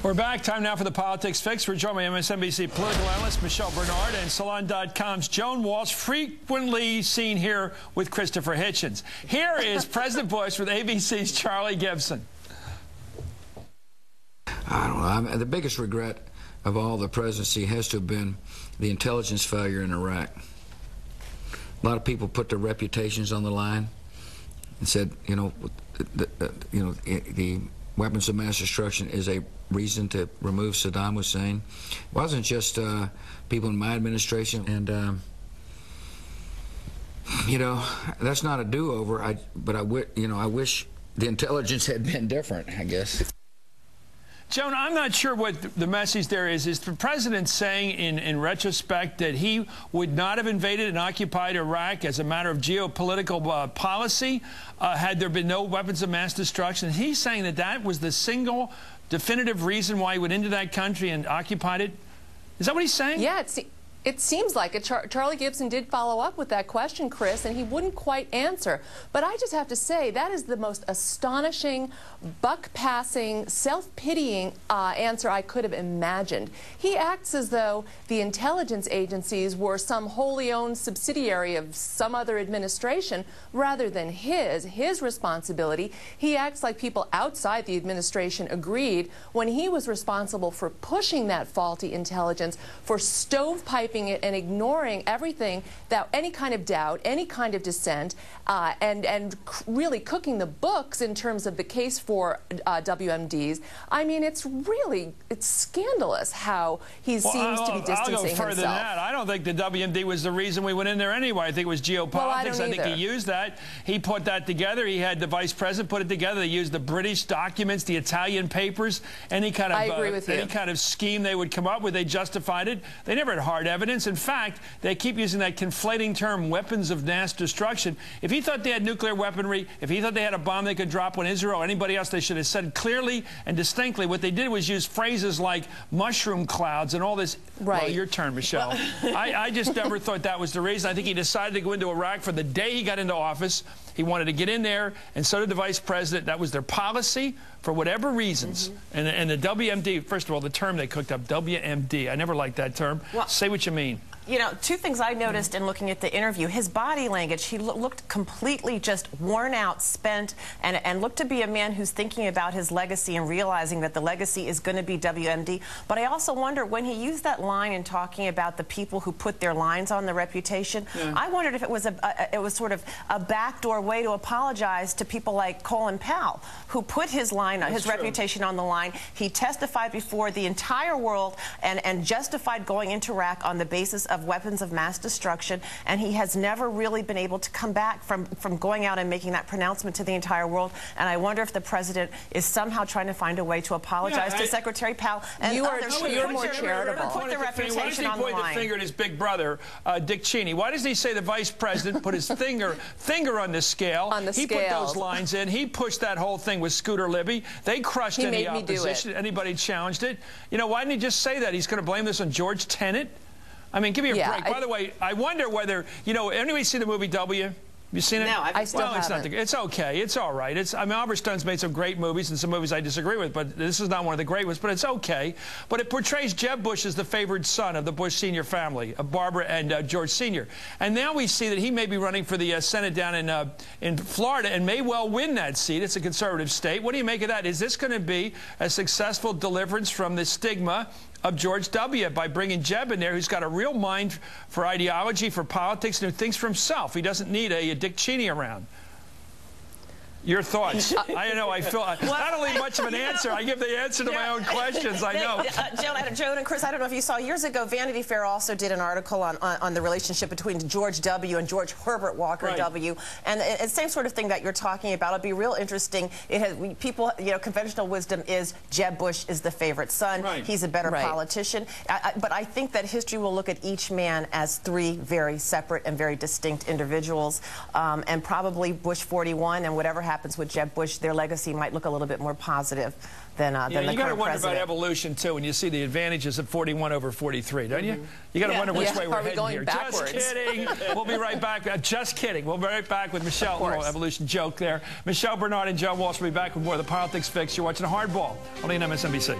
We're back. Time now for the Politics Fix. We're joined by MSNBC political analyst Michelle Bernard and Salon.com's Joan Walsh, frequently seen here with Christopher Hitchens. Here is President Bush with ABC's Charlie Gibson. I don't know. The biggest regret of all the presidency has to have been the intelligence failure in Iraq. A lot of people put their reputations on the line and said, the weapons of mass destruction is a reason to remove Saddam Hussein. It wasn't just people in my administration, and that's not a do-over. But I wish the intelligence had been different, I guess. Joan, I'm not sure what the message there is. Is the president saying in retrospect that he would not have invaded and occupied Iraq as a matter of geopolitical policy had there been no weapons of mass destruction? He's saying that that was the single definitive reason why he went into that country and occupied it? Is that what he's saying? Yeah, it seems like it. Charlie Gibson did follow up with that question, Chris, and he wouldn't quite answer. But I just have to say, that is the most astonishing, buck-passing, self-pitying answer I could have imagined. He acts as though the intelligence agencies were some wholly owned subsidiary of some other administration rather than his responsibility. He acts like people outside the administration agreed when he was responsible for pushing that faulty intelligence, for stovepiping it and ignoring everything, that any kind of doubt, any kind of dissent, and really cooking the books in terms of the case for WMDs. I mean, it's scandalous how he seems to be distancing I'll go further than that. I don't think the WMD was the reason we went in there anyway. I think it was geopolitics. Well, I think he used that. He put that together. He had the vice president put it together. They used the British documents, the Italian papers, any kind of any kind of scheme they would come up with. They justified it. They never had hard evidence. In fact, they keep using that conflating term, weapons of mass destruction. If he thought they had nuclear weaponry, if he thought they had a bomb they could drop on Israel or anybody else, they should have said clearly and distinctly. What they did was use phrases like mushroom clouds and all this. Right. Well, your turn, Michelle. I just never thought that was the reason. I think he decided to go into Iraq for the day he got into office. He wanted to get in there, and so did the vice president. That was their policy for whatever reasons. And the WMD, first of all, the term they cooked up, WMD, I never liked that term. Well, say what you mean. You know, two things I noticed in looking at the interview. His body language, he looked completely just worn out, spent, and looked to be a man who's thinking about his legacy and realizing that the legacy is going to be WMD. But I also wonder, when he used that line in talking about the people who put their lines on the reputation, I wondered if it was sort of a backdoor way to apologize to people like Colin Powell, who put his reputation on the line. He testified before the entire world and justified going into Iraq on the basis of weapons of mass destruction, and he has never really been able to come back from going out and making that pronouncement to the entire world. And I wonder if the president is somehow trying to find a way to apologize to Secretary Powell and others. You're more charitable. Put the reputation on the line. Why does he point the finger at his big brother, Dick Cheney? Why doesn't he say the vice president put his finger on the scale? He put those lines in. He pushed that whole thing with Scooter Libby. They crushed any opposition. Anybody challenged it. You know, why didn't he just say that? He's going to blame this on George Tenet? I mean, give me a break. By the way, I wonder whether, anybody see the movie W? You seen it? No, I still haven't. It's okay. It's all right. I mean, Oliver Stone's made some great movies and some movies I disagree with, but this is not one of the great ones, but it's okay. But it portrays Jeb Bush as the favored son of the Bush Sr. family, of Barbara and George Sr. And now we see that he may be running for the Senate down in Florida and may well win that seat. It's a conservative state. What do you make of that? Is this going to be a successful deliverance from the stigma of George W. by bringing Jeb in there, who's got a real mind for ideology, for politics, and who thinks for himself? He doesn't need a Dick Cheney around. Your thoughts? I know, I feel, I don't leave much of an answer. I give the answer to my own questions, I know. Joan and Chris, I don't know if you saw, years ago, Vanity Fair also did an article on the relationship between George W. and George Herbert Walker W. And it's the same sort of thing that you're talking about. It'll be real interesting. People, conventional wisdom is Jeb Bush is the favorite son. He's a better politician. But I think that history will look at each man as three very separate and very distinct individuals. And probably Bush 41 and whatever happens with Jeb Bush, their legacy might look a little bit more positive than the current president. You got to wonder about evolution too when you see the advantages of 41 over 43, don't you? You got to wonder which way we're heading here. Backwards? Just kidding. We'll be right back. Just kidding. We'll be right back with Michelle. Little evolution joke there. Michelle Bernard and Joan Walsh will be back with more of the Politics Fix. You're watching Hardball on MSNBC.